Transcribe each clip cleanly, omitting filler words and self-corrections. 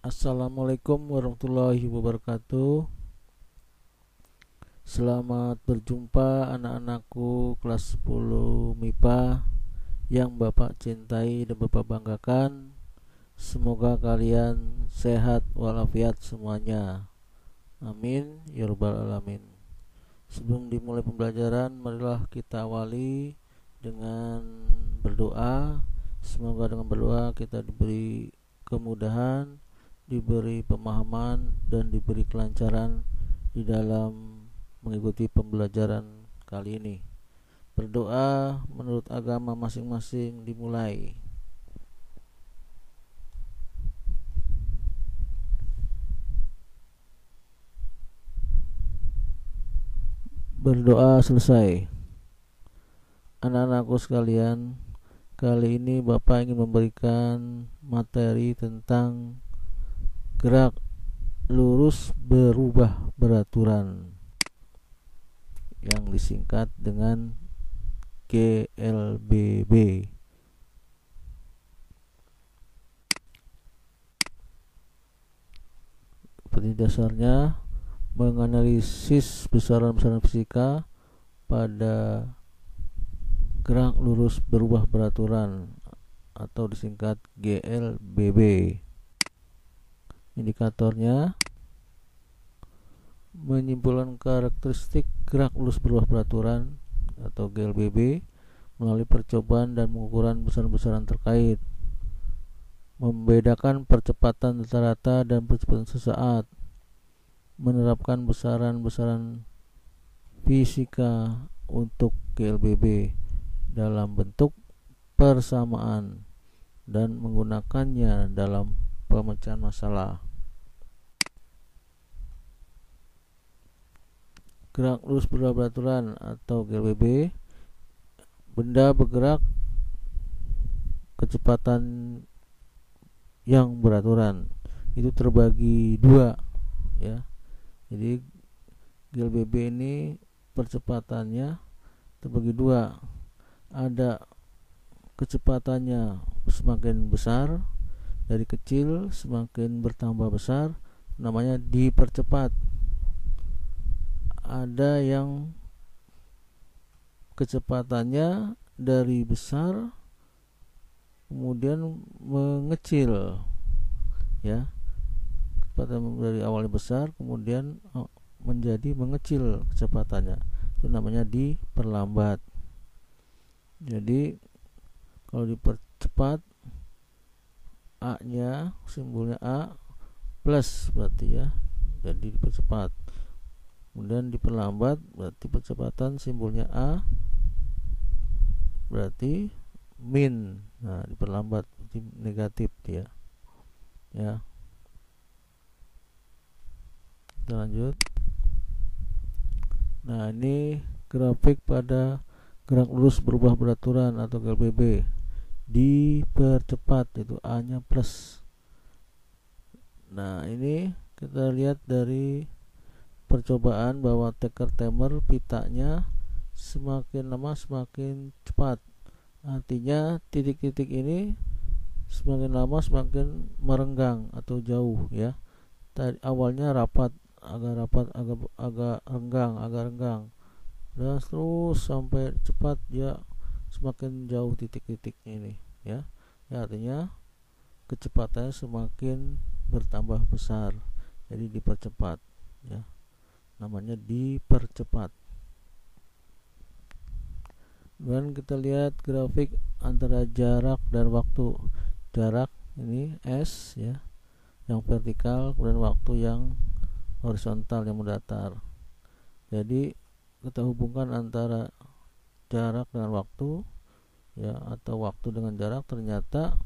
Assalamualaikum warahmatullahi wabarakatuh. Selamat berjumpa anak-anakku kelas 10 MIPA yang Bapak cintai dan Bapak banggakan. Semoga kalian sehat walafiat semuanya. Amin ya rabbal alamin. Sebelum dimulai pembelajaran, marilah kita awali dengan berdoa. Semoga dengan berdoa kita diberi kemudahan, diberi pemahaman, dan diberi kelancaran di dalam mengikuti pembelajaran kali ini. Berdoa menurut agama masing-masing dimulai. Berdoa selesai. Anak-anakku sekalian, kali ini Bapak ingin memberikan materi tentang gerak lurus berubah beraturan yang disingkat dengan GLBB. Seperti dasarnya, menganalisis besaran-besaran fisika pada gerak lurus berubah beraturan atau disingkat GLBB. Indikatornya menyimpulkan karakteristik gerak lurus berubah beraturan atau GLBB melalui percobaan dan pengukuran besaran-besaran terkait, membedakan percepatan rata-rata dan percepatan sesaat, menerapkan besaran-besaran fisika untuk GLBB dalam bentuk persamaan dan menggunakannya dalam pemecahan masalah. Gerak lurus berubah beraturan atau GLBB, benda bergerak kecepatan yang beraturan itu terbagi dua, ya. Jadi GLBB ini percepatannya terbagi dua. Ada kecepatannya semakin besar, dari kecil semakin bertambah besar, namanya dipercepat. Ada yang kecepatannya dari besar kemudian mengecil, ya. Kecepatan dari awalnya besar kemudian menjadi mengecil kecepatannya, itu namanya diperlambat. Jadi kalau dipercepat, A nya simbolnya A plus berarti, ya, jadi dipercepat. Kemudian diperlambat berarti percepatan simbolnya A berarti min. Nah, diperlambat berarti negatif dia, ya. Kita lanjut. Nah, ini grafik pada gerak lurus berubah beraturan atau GLBB dipercepat, itu A nya plus. Nah, ini kita lihat dari percobaan bahwa teker timer pitanya semakin lama semakin cepat. Artinya titik-titik ini semakin lama semakin merenggang atau jauh, ya. Tadi awalnya rapat, agak renggang, dan terus sampai cepat dia semakin jauh titik-titiknya ini, ya. Artinya kecepatannya semakin bertambah besar, jadi dipercepat, ya. Namanya dipercepat. Dan kita lihat grafik antara jarak dan waktu. Jarak ini S, ya, yang vertikal, kemudian waktu yang horizontal yang mendatar. Jadi kita hubungkan antara jarak dengan waktu, ya, atau waktu dengan jarak. Ternyata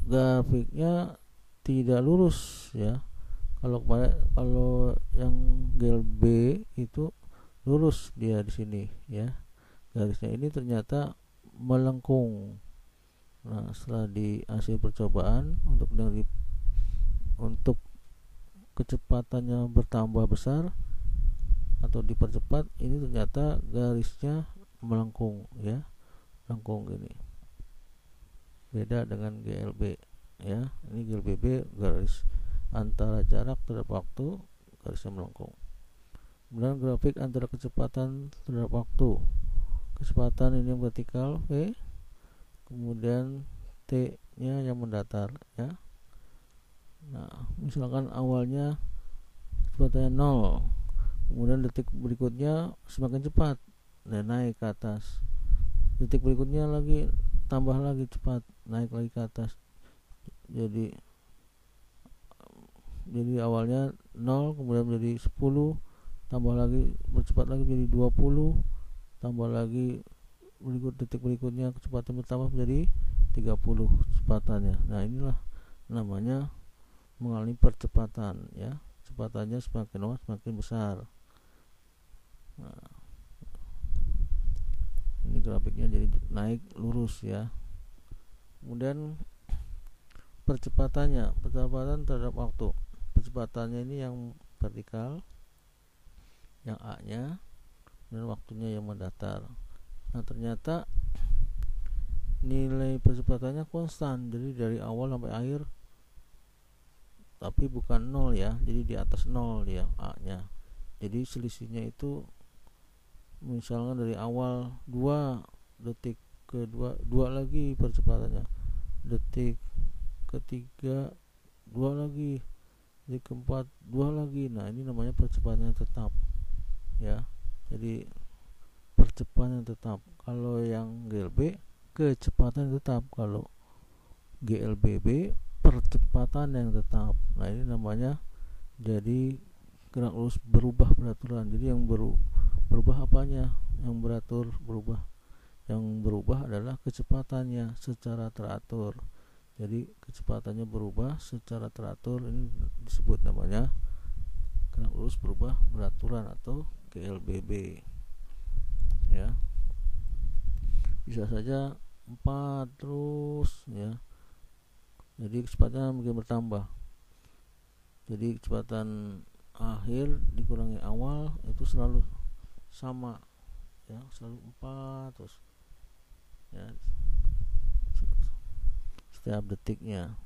grafiknya tidak lurus, ya. Kalau yang GLB itu lurus dia di sini, ya. Garisnya ini ternyata melengkung. Nah, setelah di hasil percobaan untuk kecepatannya bertambah besar atau dipercepat, ini ternyata garisnya melengkung, ya, melengkung gini. Beda dengan GLB. ya. Ini GLBB garis antara jarak terhadap waktu, garisnya melengkung. Kemudian grafik antara kecepatan terhadap waktu. Kecepatan ini yang vertikal V, kemudian T nya yang mendatar ya. Nah, misalkan awalnya kecepatannya 0, kemudian detik berikutnya semakin cepat, nah naik ke atas. Detik berikutnya lagi tambah lagi cepat, naik lagi ke atas. Jadi awalnya 0, kemudian menjadi 10, tambah lagi bercepat lagi menjadi 20, tambah lagi detik berikutnya kecepatan bertambah menjadi 30 kecepatannya. Nah, inilah namanya mengalami percepatan ya. Kecepatannya semakin lama semakin besar. Nah, ini grafiknya jadi naik lurus ya. Kemudian percepatan terhadap waktu. Percepatannya ini yang vertikal, yang A nya, dan waktunya yang mendatar. Nah, ternyata nilai percepatannya konstan, jadi dari awal sampai akhir, tapi bukan 0 ya, jadi di atas 0 dia A nya. Jadi selisihnya itu misalnya dari awal 2 detik ke 2 lagi percepatannya, detik ketiga 2 lagi, detik keempat 2 lagi. Nah, ini namanya percepatan tetap ya. Jadi percepatan tetap. Kalau yang GLB kecepatan tetap, kalau GLBB percepatan yang tetap. Nah, ini namanya jadi gerak lurus berubah peraturan. Jadi yang berubah apanya? Yang berubah. Yang berubah adalah kecepatannya secara teratur. Jadi kecepatannya berubah secara teratur, ini disebut namanya gerak lurus berubah beraturan atau GLBB ya. Bisa saja 4 terus ya. Jadi kecepatannya mungkin bertambah. Jadi kecepatan akhir dikurangi awal itu selalu sama ya, selalu 4 terus ya setiap detiknya.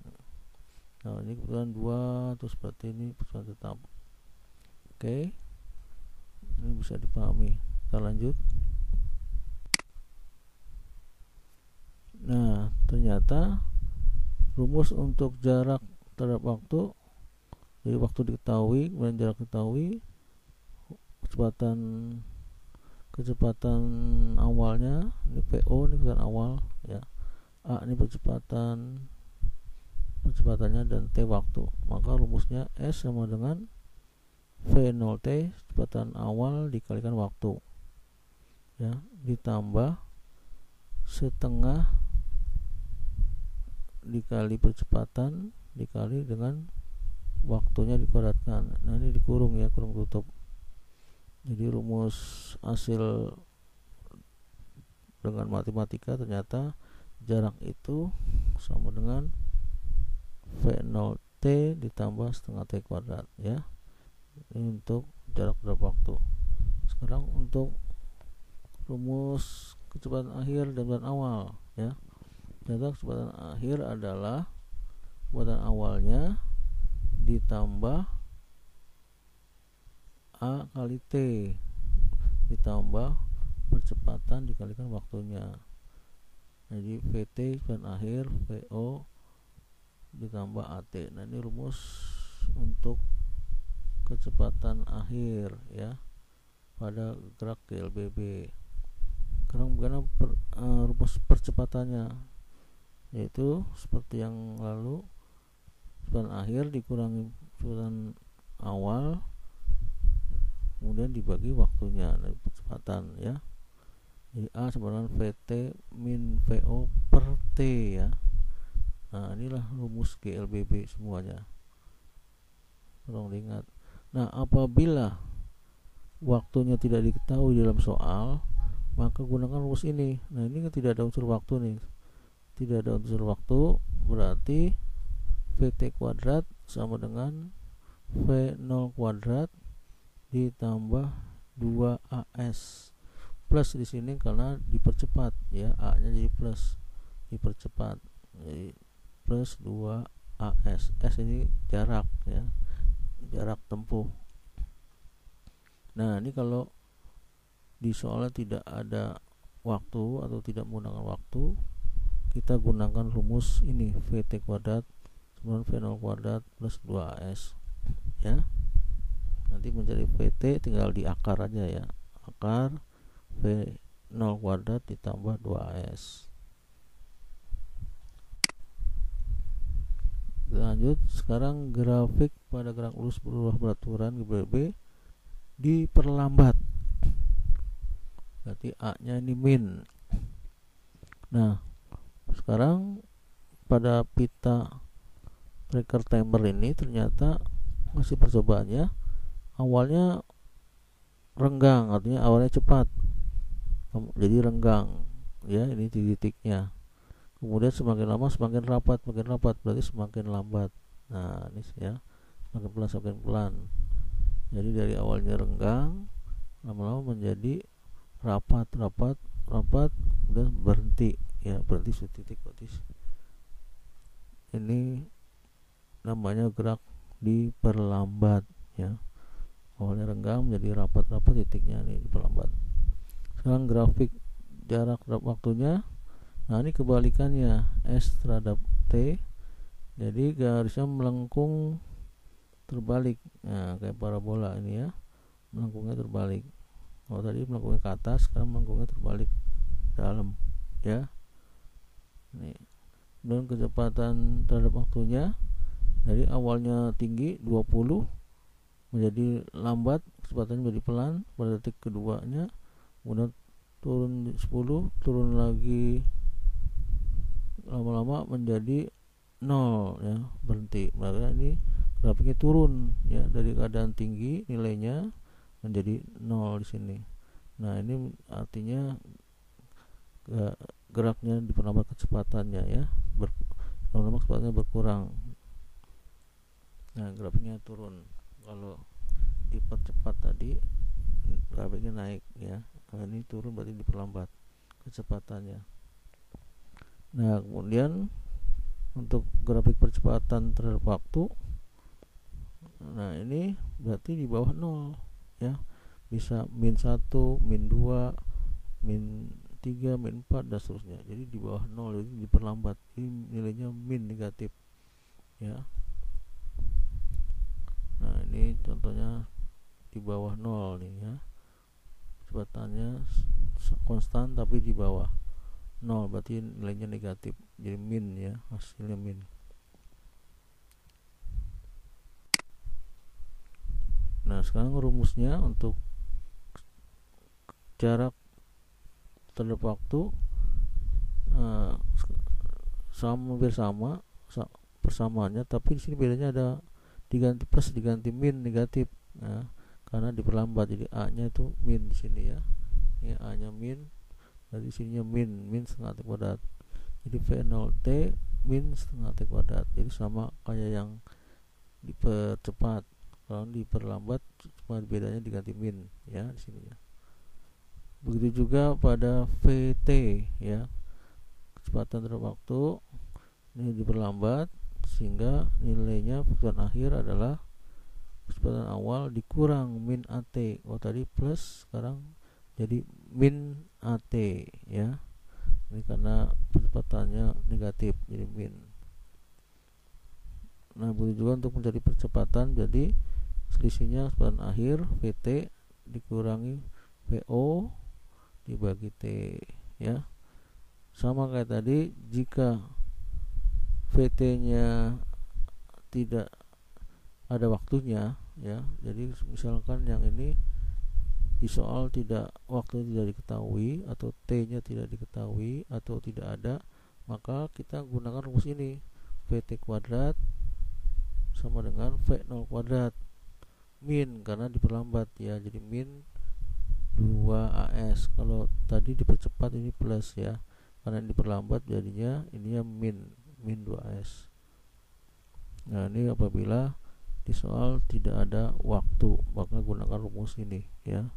Nah, ini kebetulan 2 terus berarti ini percepatan tetap. Oke, ini bisa dipahami. Kita lanjut. Nah, ternyata rumus untuk jarak terhadap waktu, jadi waktu diketahui, kemudian jarak diketahui, kecepatan awalnya, ini PO ini kecepatan awal ya, A ini percepatannya, dan T waktu. Maka rumusnya S sama dengan V0T, kecepatan awal dikalikan waktu ya, ditambah setengah dikali percepatan dikali dengan waktunya dikuadratkan. Nah, ini dikurung ya, kurung tutup. Jadi rumus hasil dengan matematika ternyata jarak itu sama dengan V0T ditambah setengah T kuadrat ya. Ini untuk jarak terhadap waktu. Sekarang untuk rumus kecepatan akhir dan kecepatan awal ya. Ternyata kecepatan akhir adalah kecepatan awalnya ditambah A kali T ditambah percepatan dikalikan waktunya. Jadi VT kecepatan akhir, VO ditambah AT. Nah, ini rumus untuk kecepatan akhir ya pada gerak GLBB. Sekarang bagaimana rumus percepatannya, yaitu seperti yang lalu, kecepatan akhir dikurangi kecepatan awal kemudian dibagi waktunya dari percepatan ya. Jadi A sama dengan VT min VO per T ya. Nah, inilah rumus GLBB semuanya, tolong diingat. Nah, apabila waktunya tidak diketahui dalam soal, maka gunakan rumus ini. Nah, ini kan tidak ada unsur waktu nih, tidak ada unsur waktu, berarti VT kuadrat sama dengan V0 kuadrat ditambah 2AS plus di sini karena dipercepat ya, A nya jadi plus, dipercepat jadi plus 2AS. S ini jarak ya, jarak tempuh. Nah, ini kalau di soalnya tidak ada waktu atau tidak menggunakan waktu, kita gunakan rumus ini, VT kuadrat sama V0 kuadrat plus 2AS ya. Nanti menjadi VT tinggal diakar aja ya, akar V0 kuadrat ditambah 2AS. Lanjut, sekarang grafik pada gerak lurus berubah beraturan GBB diperlambat, berarti A nya ini min. Nah, sekarang pada pita tracker timer ini ternyata masih percobaannya awalnya renggang, artinya awalnya cepat jadi renggang ya, ini titiknya. Kemudian semakin lama semakin rapat, berarti semakin lambat. Nah, ini ya, semakin pelan. Jadi dari awalnya renggang, lama-lama menjadi rapat, kemudian berhenti ya, berhenti suatu titik. Berarti ini namanya gerak diperlambat ya. Awalnya renggang menjadi rapat, titiknya ini diperlambat. Sekarang grafik jarak terhadap waktunya. Nah, ini kebalikannya, S terhadap T. Jadi garisnya melengkung terbalik. Nah, kayak parabola ini ya, melengkungnya terbalik. Kalau tadi melengkungnya ke atas, sekarang melengkungnya terbalik dalam ya. Nih. Dan kecepatan terhadap waktunya dari awalnya tinggi 20 menjadi lambat, kecepatannya menjadi pelan pada detik keduanya, kemudian turun 10, turun lagi lama-lama menjadi 0 ya, berhenti. Maka ini grafiknya turun ya, dari keadaan tinggi nilainya menjadi 0 di sini. Nah, ini artinya geraknya diperlambat kecepatannya ya, lama-lama kecepatannya berkurang. Nah, grafiknya turun. Kalau dipercepat tadi grafiknya naik ya. Nah, ini turun berarti diperlambat kecepatannya. Nah, kemudian untuk grafik percepatan terhadap waktu, nah ini berarti di bawah 0 ya, bisa min 1, min 2, min 3, min 4 dan seterusnya. Jadi di bawah 0 jadi diperlambat, ini nilainya min, negatif ya. Nah, ini contohnya di bawah 0 nih ya, kecepatannya konstan tapi di bawah 0, berarti nilainya negatif, jadi min ya, hasilnya min. Nah, sekarang rumusnya untuk jarak terhadap waktu hampir sama persamaannya, tapi di sini bedanya ada diganti plus, diganti min, negatif ya, karena diperlambat. Jadi A nya itu min di sini ya, ini A nya min, dari sininya min setengah T kuadrat. Jadi V0T min setengah T kuadrat. Jadi sama kayak yang dipercepat. Kalau diperlambat cuma bedanya diganti min ya di sini ya. Begitu juga pada VT ya, kecepatan terhadap waktu ini diperlambat sehingga nilainya kecepatan akhir adalah kecepatan awal dikurang min AT. Oh, tadi plus, sekarang jadi min AT ya. Ini karena kecepatannya negatif jadi min. Nah, begitu juga untuk mencari percepatan, jadi selisihnya kecepatan akhir VT dikurangi VO dibagi T ya. Sama kayak tadi, jika VT nya tidak ada waktunya ya, jadi misalkan yang ini di soal tidak, waktu tidak diketahui atau T nya tidak diketahui atau tidak ada, maka kita gunakan rumus ini, VT kuadrat sama dengan V0 kuadrat min, karena diperlambat ya, jadi min 2AS. Kalau tadi dipercepat ini plus ya, karena diperlambat jadinya ininya min 2AS. Nah, ini apabila di soal tidak ada waktu, maka gunakan rumus ini ya,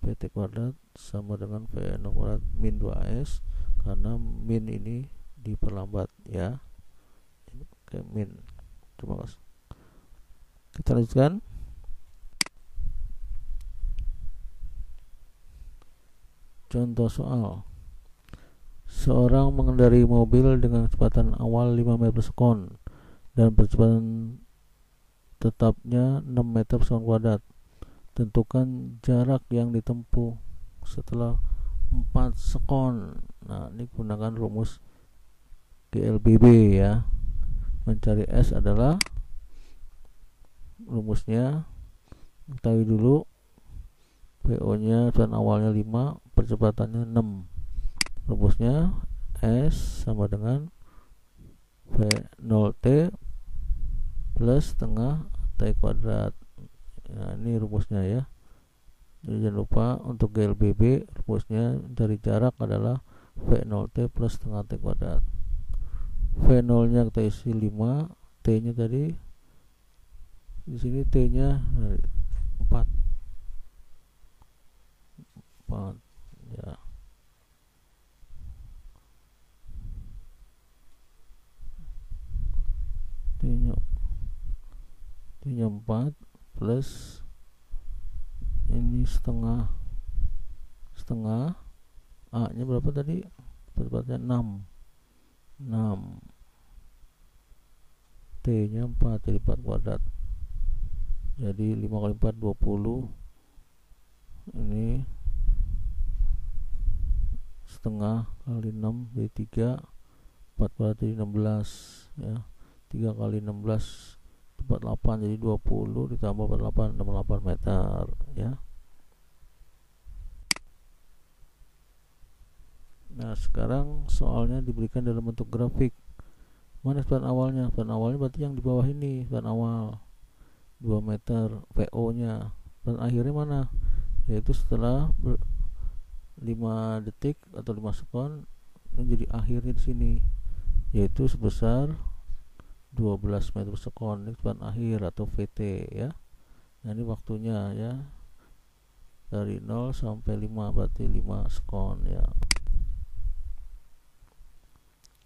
VT kuadrat sama dengan V0 kuadrat min 2AS, karena min ini diperlambat ya. pakai min. Terima kasih. Kita lanjutkan. Contoh soal. Seorang mengendarai mobil dengan kecepatan awal 5 meter per sekon dan percepatan tetapnya 6 meter per sekon kuadrat. Tentukan jarak yang ditempuh setelah 4 sekon. Nah, ini gunakan rumus GLBB ya. Mencari S adalah rumusnya, ketahui dulu PO nya kecepatan awalnya 5, percepatannya 6. Rumusnya S sama dengan V0T plus setengah T kuadrat. Nah, ini rumusnya ya. Jadi jangan lupa untuk GLBB rumusnya dari jarak adalah V0T plus setengah T kuadrat. V0 nya kita isi 5, T nya tadi di sini T nya 4 ya. T nya 4 plus ini setengah A nya berapa tadi? Percepatan 6 T nya 4 jadi 4 kuadrat. Jadi 5 kali 4 20. Ini setengah kali 6 jadi 3, 4 kuadrat jadi 16 ya. 3 kali 16 48 jadi 20 ditambah 48 68 meter ya. Nah, sekarang soalnya diberikan dalam bentuk grafik. Mana kecepatan awalnya? Kecepatan awalnya berarti yang di bawah ini, kecepatan awal 2 meter. VO nya kecepatan akhirnya mana? Yaitu setelah 5 detik atau 5 sekon, ini jadi akhirnya di sini, yaitu sebesar 12 meter per sekon. Ini kecepatan akhir atau VT ya. Nah, ini waktunya ya, dari 0 sampai 5 berarti 5 sekon ya.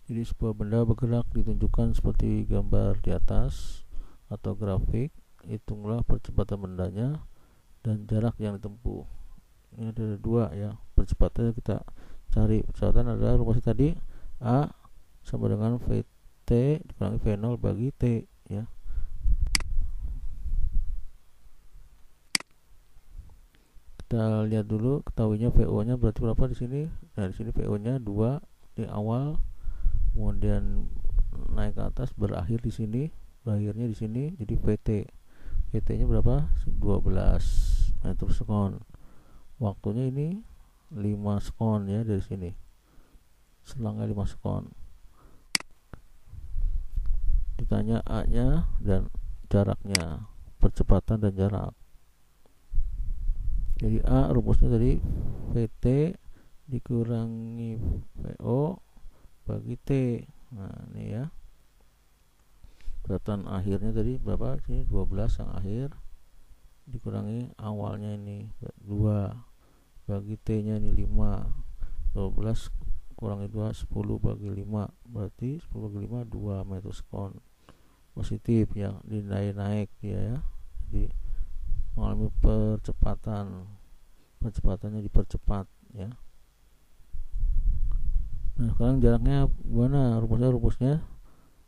Jadi sebuah benda bergerak ditunjukkan seperti gambar di atas atau grafik. Hitunglah percepatan bendanya dan jarak yang ditempuh. Ini ada 2 ya. Percepatannya kita cari. Percepatan adalah rumusnya tadi, A sama dengan VT dikurangi V0 bagi T ya. Kita lihat dulu, ketahuinya VO nya berarti berapa di sini. Nah, di sini VO nya 2 di awal, kemudian naik ke atas, berakhir di sini, berakhirnya di sini, jadi VT nya berapa? 12 meter per sekon. Waktunya ini 5 sekon ya, dari sini selangnya 5 sekon. Ditanya A nya dan jaraknya, percepatan dan jarak. Jadi A rumusnya tadi VT dikurangi VO bagi T. Nah, ini ya. Percepatan akhirnya tadi berapa? Ini 12 yang akhir dikurangi awalnya ini 2 bagi T nya ini 5. 12 kurangi 2 10 bagi 5 berarti 10 bagi 5 2 meter sekon. Positif ya, naik dia ya. Jadi mengalami percepatannya dipercepat ya. Nah, sekarang jaraknya gimana? Rumusnya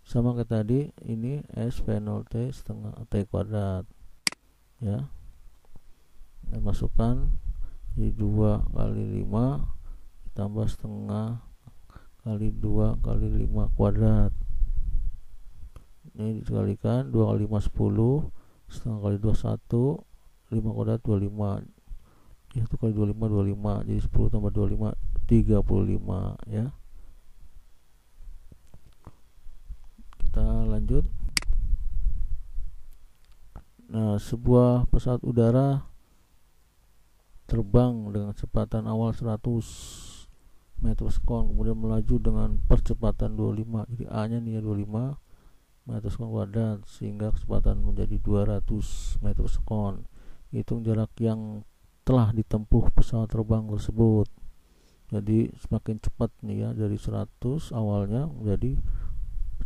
sama kayak tadi, ini S V0 T setengah T kuadrat ya. Dan masukkan jadi 2 kali 5 ditambah setengah kali 2 kali 5 kuadrat. Ini dikalikan 2 kali 5 10, setengah kali 2 1, 5 kuadrat 25. 1 kali 25 25, jadi 10 tambah 25 35 ya. Kita lanjut. Nah, sebuah pesawat udara terbang dengan kecepatan awal 100 meter per sekon, kemudian melaju dengan percepatan 25. Jadi A nya nih 25 meter sekon kuadrat, sehingga kecepatan menjadi 200 meter per sekon. Hitung jarak yang telah ditempuh pesawat terbang tersebut. Jadi semakin cepat nih ya, dari 100 awalnya menjadi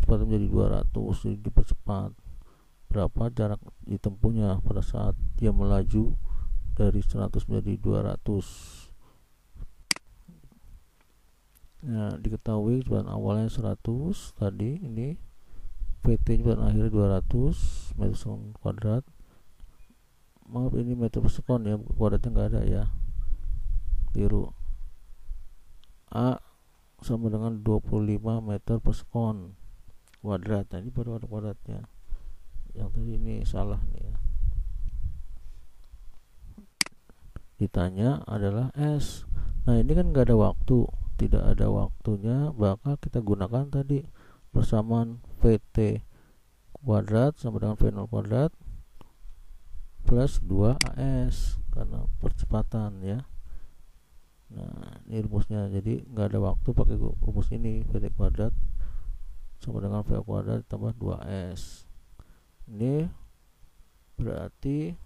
percepatan menjadi 200, jadi dipercepat. Berapa jarak ditempuhnya pada saat dia melaju dari 100 menjadi 200. Nah, diketahui kecepatan awalnya 100 tadi, ini PT kecepatan akhirnya 200 meter sekon kuadrat. Maaf, ini meter per sekon ya, kuadratnya nggak ada ya, tiru. A sama dengan 25 meter per sekon kuadrat. Nah, ini baru ada kuadratnya, yang tadi ini salah nih ya. Ditanya adalah S. Nah, ini kan nggak ada waktu, tidak ada waktunya, maka kita gunakan tadi persamaan VT kuadrat sama dengan V0 kuadrat plus 2AS karena percepatan ya. Nah, ini rumusnya. Jadi nggak ada waktu, pakai rumus ini, VT kuadrat sama dengan V kuadrat tambah 2S. Ini berarti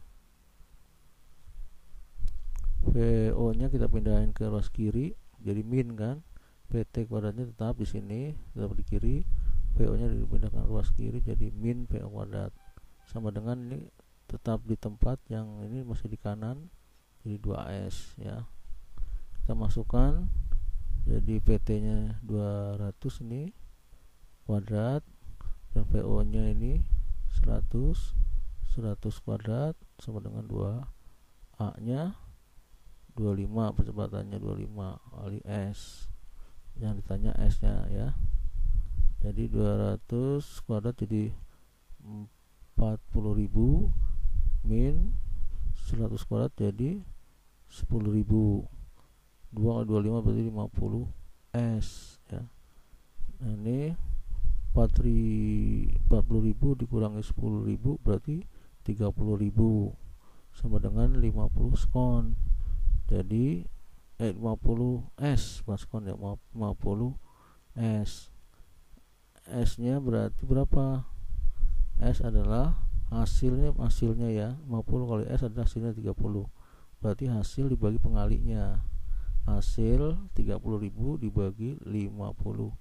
VO nya kita pindahin ke ruas kiri, jadi min kan. PT kuadratnya tetap di sini, tetap di kiri. VO nya dipindahkan ruas kiri, jadi min VO kuadrat sama dengan ini tetap di tempat yang ini masih di kanan, jadi 2S ya. Kita masukkan, jadi PT nya 200 ini kuadrat, dan VO nya ini 100 kuadrat sama dengan 2A nya 25, percepatannya 25 kali S, yang ditanya S nya ya. Jadi 200 kuadrat jadi 40.000 min 100 kuadrat jadi 10.000. 2 kali 25 berarti 50 S ya. Nah, ini 40.000 dikurangi 10.000 berarti 30.000 sama dengan 50 sekon. Jadi 50 S, bukan sekon ya, 50 S. S nya berarti berapa? S adalah hasilnya ya, 50 kali S adalah hasilnya 30, berarti hasil dibagi pengalinya, hasil 30.000 dibagi 50,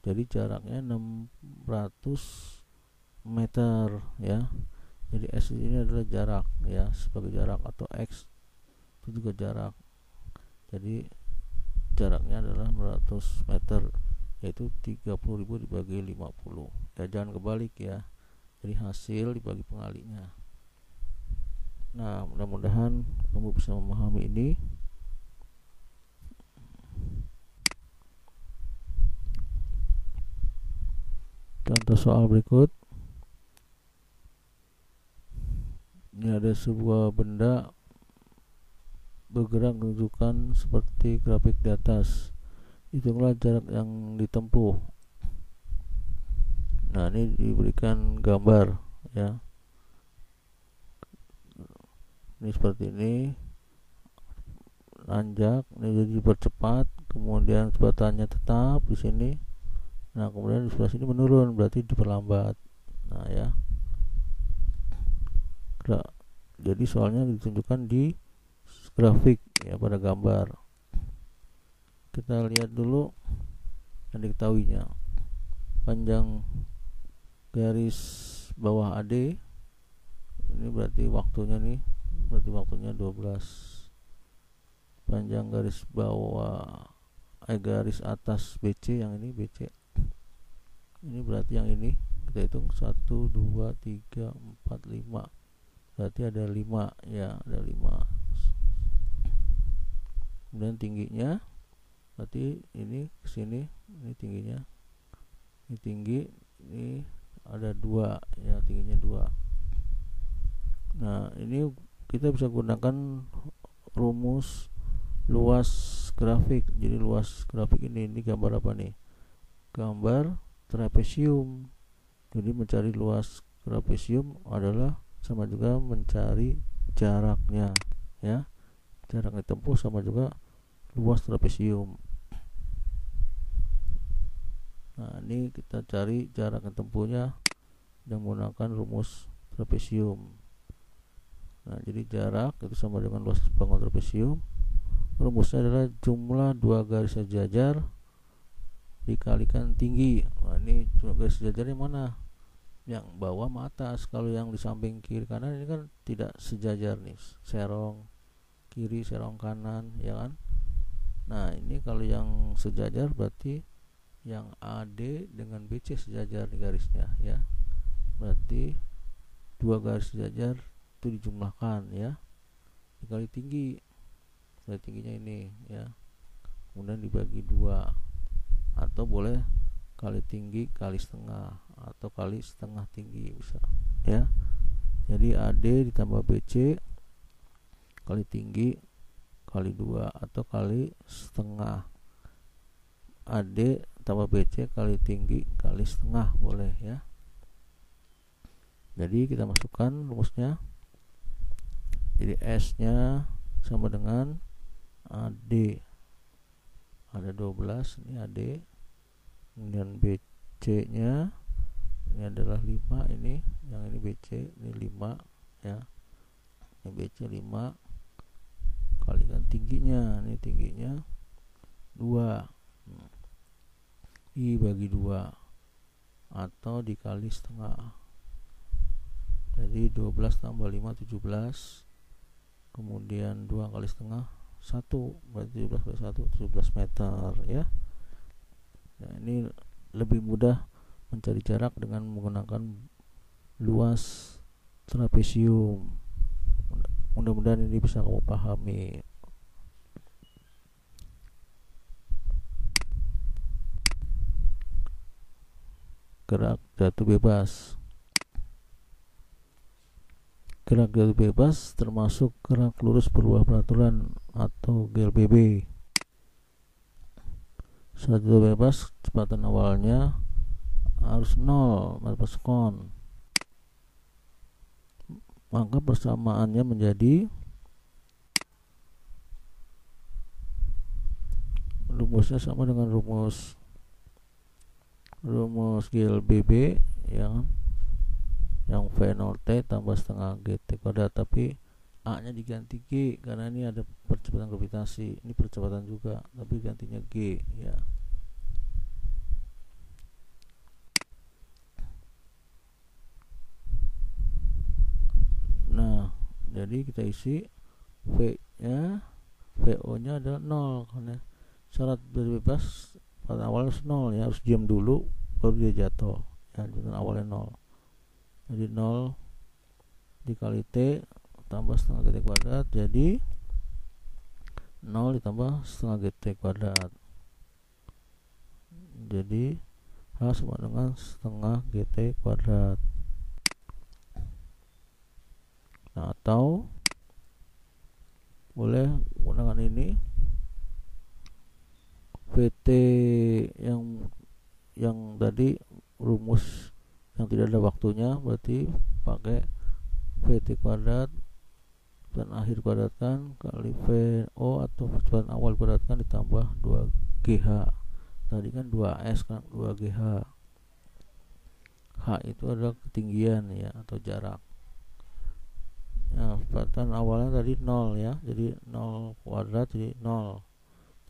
jadi jaraknya 600 meter ya. Jadi S ini adalah jarak ya, sebagai jarak, atau X itu juga jarak. Jadi jaraknya adalah 100 meter, yaitu 30.000 dibagi 50 ya, jangan kebalik ya. Jadi hasil dibagi pengalinya. Nah, mudah-mudahan kamu bisa memahami ini. Contoh soal berikut. Ini ada sebuah benda bergerak menunjukkan seperti grafik di atas. Hitunglah jarak yang ditempuh. Nah, ini diberikan gambar ya. Ini seperti ini, nanjak, ini jadi dipercepat, kemudian kecepatannya tetap di sini. Nah, kemudian di sebelah sini menurun, berarti diperlambat. Nah ya. Jadi soalnya ditunjukkan di grafik ya, pada gambar. Kita lihat dulu yang diketahuinya. Panjang garis bawah AD ini berarti waktunya nih, berarti waktunya 12. Panjang garis bawah garis atas BC, yang ini BC, ini berarti yang ini kita hitung 1 2 3 4 5, berarti ada 5 ya, ada 5. Kemudian tingginya berarti ini kesini, ini tingginya, ini tinggi, ini ada 2 ya, tingginya 2. Nah, ini kita bisa gunakan rumus luas grafik. Jadi luas grafik ini gambar apa nih? Gambar trapesium. Jadi mencari luas trapesium adalah sama juga mencari jaraknya ya. Jarak ditempuh sama juga luas trapesium. Nah, ini kita cari jarak tempuhnya dengan menggunakan rumus trapesium. Nah, jadi jarak itu sama dengan luas bangun trapesium. Rumusnya adalah jumlah dua garis sejajar dikalikan tinggi. Nah, ini cuma garis sejajar yang mana? Yang bawah sama atas. Kalau yang di samping kiri kanan ini kan tidak sejajar nih, serong kiri serong kanan, ya kan. Nah ini kalau yang sejajar berarti yang AD dengan BC sejajar di garisnya, ya. Berarti dua garis sejajar itu dijumlahkan, ya, dikali tinggi. Kali tingginya ini, ya, kemudian dibagi dua, atau boleh kali tinggi kali setengah atau kali setengah tinggi bisa, ya. Jadi AD ditambah BC kali tinggi kali 2 atau kali setengah. AD tambah BC kali tinggi kali setengah boleh, ya. Jadi kita masukkan rumusnya. Jadi S nya sama dengan AD, ada 12, ini AD, kemudian BC nya ini adalah 5, ini yang ini BC, ini 5, ya. Ini BC 5 kalikan tingginya, ini tingginya 2, dibagi 2 atau dikali setengah. Jadi 12 tambah 5 17, kemudian 2 kali setengah 1, berarti 17 kali 1 17 meter, ya. Nah ini lebih mudah mencari jarak dengan menggunakan luas trapesium. Mudah-mudahan ini bisa kamu pahami. Gerak jatuh bebas. Gerak jatuh bebas termasuk gerak lurus berubah peraturan atau GLBB. Saat jatuh bebas, kecepatan awalnya harus 0 meter per sekon. Maka persamaannya menjadi, rumusnya sama dengan rumus GLBB, yang V0T tambah setengah GT kuadrat, tapi A nya diganti G karena ini ada percepatan gravitasi. Ini percepatan juga tapi gantinya G, ya. Nah jadi kita isi VO nya adalah 0 karena syarat bebas pada awalnya harus 0, ya, harus diam dulu baru dia jatuh, ya. Awalnya 0, jadi 0 dikali T tambah setengah GT kuadrat, jadi 0 ditambah setengah GT kuadrat, jadi H sama dengan setengah GT kuadrat. Nah atau boleh menggunakan ini VT yang tadi rumus yang tidak ada waktunya, berarti pakai VT kuadrat dan akhir kuadratkan kali VO atau percepatan awal kuadratkan ditambah 2GH. Tadi kan 2S kan 2GH. H itu adalah ketinggian, ya, atau jarak. Nah, percepatan awalnya tadi 0, ya. Jadi 0 kuadrat jadi 0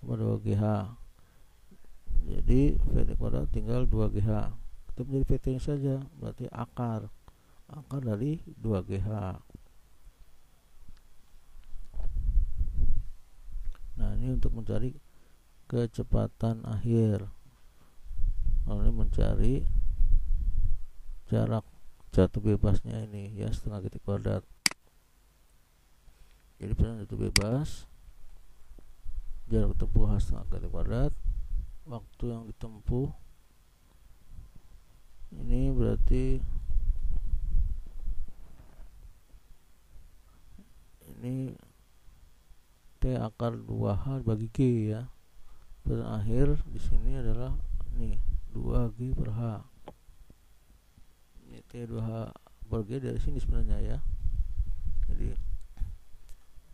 tambah 2GH. Jadi VT kuadrat tinggal 2GH. Kita menjadi VT nya saja, berarti akar dari 2GH. Nah ini untuk mencari kecepatan akhir. Lalu mencari jarak jatuh bebasnya ini, ya, setengah GT kuadrat. Jadi perjalanan jatuh bebas, jarak tempuh setengah GT kuadrat, waktu yang ditempuh ini berarti ini T akar 2H bagi G, ya. Dan akhir di sini adalah nih 2G per H. Ini T 2H per G dari sini sebenarnya, ya. Jadi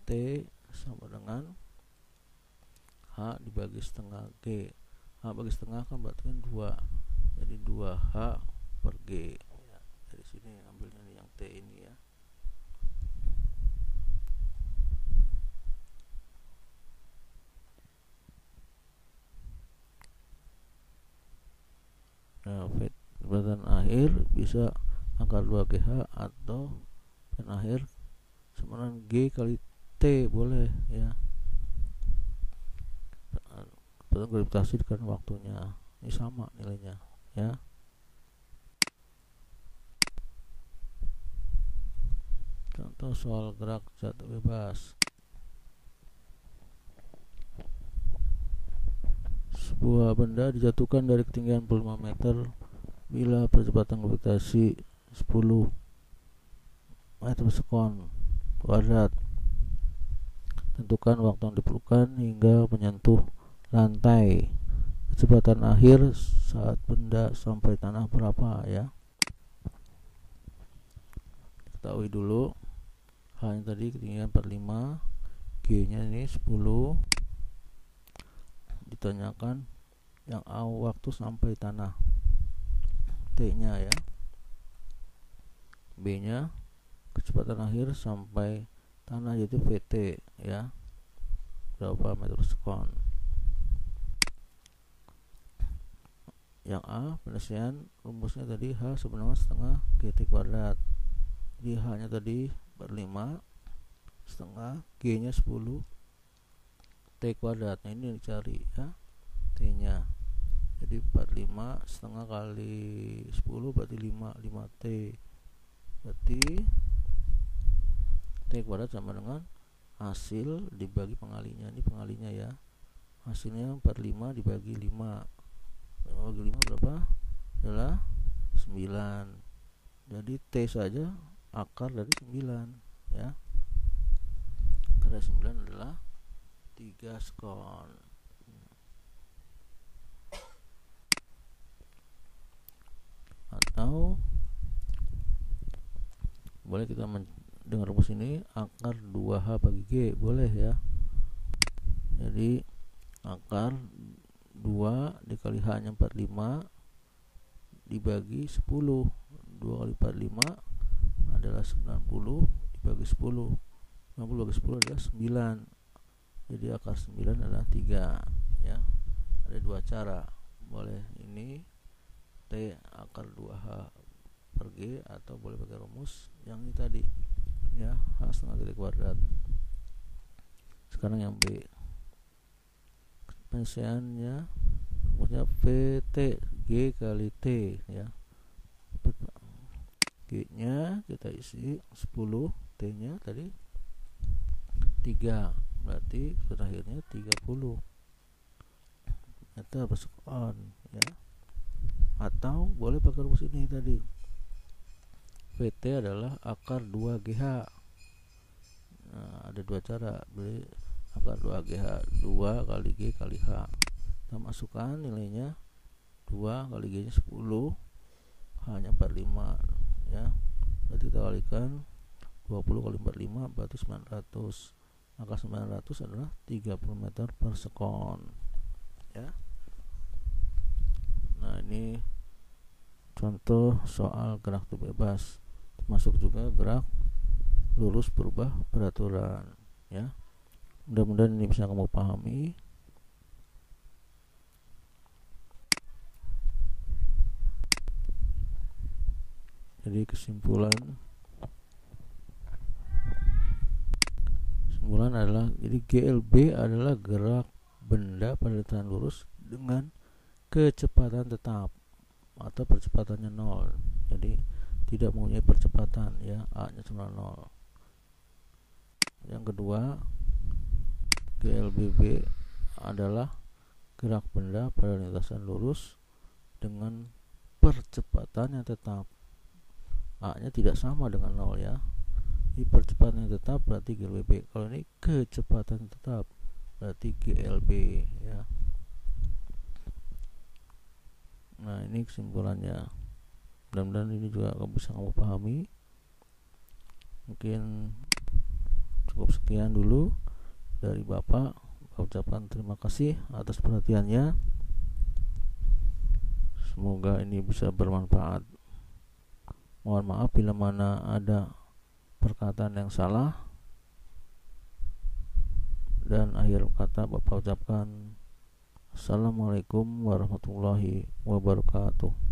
T sama dengan H dibagi setengah G. H bagi setengah kan berarti kan 2. Jadi 2H per G, ya. Dari sini ambilnya nih yang T ini, ya. bisa akar 2GH atau pen akhir sama G kali T boleh ya. Gravitasi kan waktunya ini sama nilainya ya. Contoh soal gerak jatuh bebas. Sebuah benda dijatuhkan dari ketinggian 45 meter bila percepatan gravitasi 10 meter per sekon kuadrat. Tentukan waktu yang diperlukan hingga menyentuh lantai. Kecepatan akhir saat benda sampai tanah berapa ya? Ketahui dulu H-nya tadi ketinggian 45, G-nya ini 10. Ditanyakan yang A waktu sampai tanah, T-nya ya. B-nya kecepatan akhir sampai tanah yaitu VT ya, berapa meter per sekon. Yang A penyelesaian rumusnya tadi H sama setengah GT kuadrat. Jadi H nya tadi 45 setengah, G nya 10, T kuadrat. Nah ini yang dicari ya, T nya. Jadi 45 setengah kali 10 berarti 5T. Berarti T kuadrat sama dengan hasil dibagi pengalinya. Ini pengalinya ya. Hasilnya 45 dibagi 5. 5 bagi 5 berapa? Adalah 9. Jadi T saja akar dari 9 ya. Akar dari 9 adalah 3 sekon. Atau boleh kita dengar rumus ini, akar 2H bagi G boleh ya. Jadi akar 2 dikali H nya 45 dibagi 10. 2 kali 45 adalah 90 dibagi 10. 90 bagi 10 adalah 9. Jadi akar 9 adalah 3 ya. Ada dua cara, boleh ini T akar 2H per G atau boleh pakai rumus yang ini tadi ya, H setengah GT kuadrat. Sekarang yang B, penyelesaiannya rumusnya VT G kali T ya. G nya kita isi 10, T nya tadi 3, berarti terakhirnya 30 meter per sekon ya. Atau boleh pakai rumus ini tadi, VT adalah akar 2GH. Nah, ada dua cara, beli akar 2GH, 2 kali G kali H. Kita masukkan nilainya, 2 kali G nya 10, H nya 45 ya. Berarti kita kalikan 20 kali 45 berarti 900. Maka 900 adalah 30 meter per sekon ya. Nah ini contoh soal gerak bebas, termasuk juga gerak lurus berubah peraturan ya. Mudah-mudahan ini bisa kamu pahami. Jadi kesimpulan adalah, jadi GLB adalah gerak benda pada lintasan lurus dengan kecepatan tetap atau percepatannya 0. Jadi tidak mempunyai percepatan ya, A nya sama 0. Yang kedua, GLBB adalah gerak benda pada lintasan lurus dengan percepatan yang tetap. A nya tidak sama dengan 0 ya. Ini percepatan yang tetap berarti GLBB. Kalau ini kecepatan tetap berarti GLB ya. Nah ini kesimpulannya. Mudah-mudahan ini juga bisa kamu pahami. Mungkin cukup sekian dulu dari Bapak. Ucapan terima kasih atas perhatiannya. Semoga ini bisa bermanfaat. Mohon maaf bila mana ada perkataan yang salah. Dan akhir kata Bapak ucapkan Assalamualaikum warahmatullahi wabarakatuh.